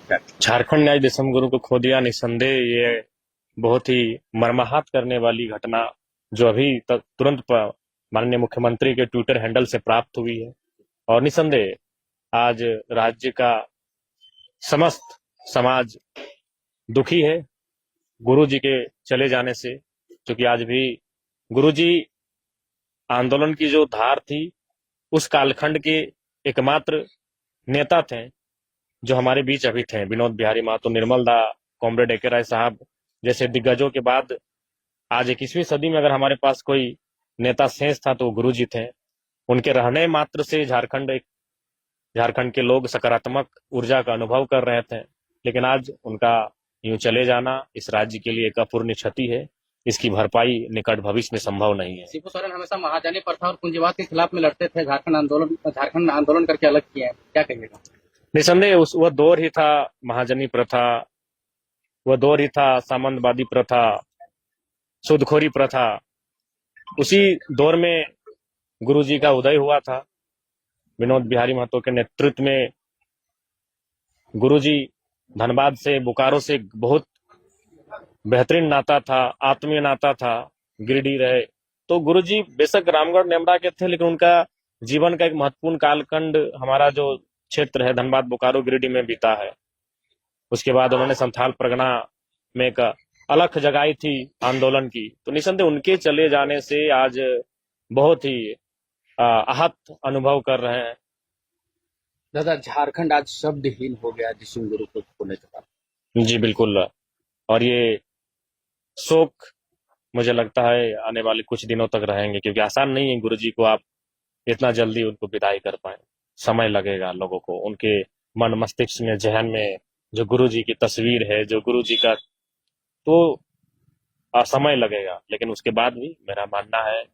झारखंड न्याय देशम गुरु को खो दिया, निस्संदेह ये बहुत ही मर्माहत करने वाली घटना जो अभी तक तुरंत माननीय मुख्यमंत्री के ट्विटर हैंडल से प्राप्त हुई है। और निस्संदेह आज राज्य का समस्त समाज दुखी है गुरु जी के चले जाने से, क्योंकि आज भी गुरु जी आंदोलन की जो धार थी उस कालखंड के एकमात्र नेता थे जो हमारे बीच अभी थे। विनोद बिहारी महतो, निर्मल दा, कॉमरेड ए के राय साहब जैसे दिग्गजों के बाद आज 21वीं सदी में अगर हमारे पास कोई नेता शेष था तो वो गुरु जी थे। उनके रहने मात्र से झारखंड के लोग सकारात्मक ऊर्जा का अनुभव कर रहे थे, लेकिन आज उनका यूं चले जाना इस राज्य के लिए एक अपूर्णीय क्षति है। इसकी भरपाई निकट भविष्य में संभव नहीं है। शिबू सोरेन हमेशा महाजनी प्रथा और पूंजीवाद के खिलाफ में लड़ते थे, झारखंड आंदोलन करके अलग किया है, क्या कहिएगा? निसंदेह वह दौर ही था महाजनी प्रथा, वह दौर ही था सामंतवादी प्रथा, सूदखोरी प्रथा। उसी दौर में गुरुजी का उदय हुआ था। विनोद बिहारी महतो के नेतृत्व में गुरुजी धनबाद से, बोकारो से बहुत बेहतरीन नाता था, आत्मीय नाता था, गिरिडीह रहे। तो गुरुजी बेशक रामगढ़ नेमरा के थे, लेकिन उनका जीवन का एक महत्वपूर्ण कालखंड हमारा जो क्षेत्र है धनबाद, बोकारो, गिरिडीह में बीता है। उसके बाद उन्होंने संथाल परगना में एक अलख जगाई थी आंदोलन की। तो निसंदेह उनके चले जाने से आज बहुत ही आहत अनुभव कर रहे हैं। दादा, झारखंड आज शब्दहीन हो गया जिसम गुरु को खोने के बाद। जी बिल्कुल, और ये शोक मुझे लगता है आने वाले कुछ दिनों तक रहेंगे, क्योंकि आसान नहीं है गुरुजी को आप इतना जल्दी उनको विदाई कर पाए। समय लगेगा लोगों को, उनके मन मस्तिष्क में, जहन में जो गुरुजी की तस्वीर है, जो गुरुजी का, तो समय लगेगा। लेकिन उसके बाद भी मेरा मानना है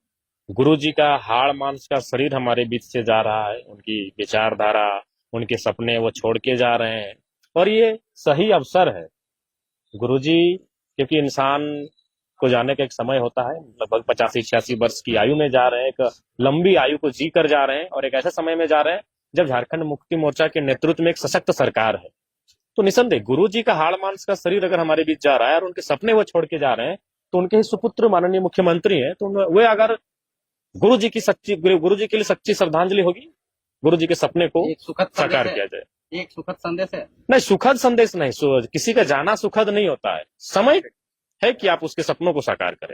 गुरुजी का हाड़ मांस का शरीर हमारे बीच से जा रहा है, उनकी विचारधारा, उनके सपने वो छोड़ के जा रहे हैं। और ये सही अवसर है गुरुजी, क्योंकि इंसान को जाने का एक समय होता है, लगभग 85-86 वर्ष की आयु में जा रहे हैं, एक लंबी आयु को जी कर जा रहे हैं, और एक ऐसे समय में जा रहे हैं जब झारखंड मुक्ति मोर्चा के नेतृत्व में एक सशक्त सरकार है। तो निसंदेह गुरुजी का हाड़ मांस का शरीर अगर हमारे बीच जा रहा है और उनके सपने वो छोड़ के जा रहे हैं, तो उनके ही सुपुत्र माननीय मुख्यमंत्री हैं, तो वे अगर गुरुजी के लिए सच्ची श्रद्धांजलि होगी, गुरुजी के सपने को साकार किया जाए। एक सुखद संदेश है? नहीं, सुखद संदेश नहीं, किसी का जाना सुखद नहीं होता है। समय है कि आप उसके सपनों को साकार करें।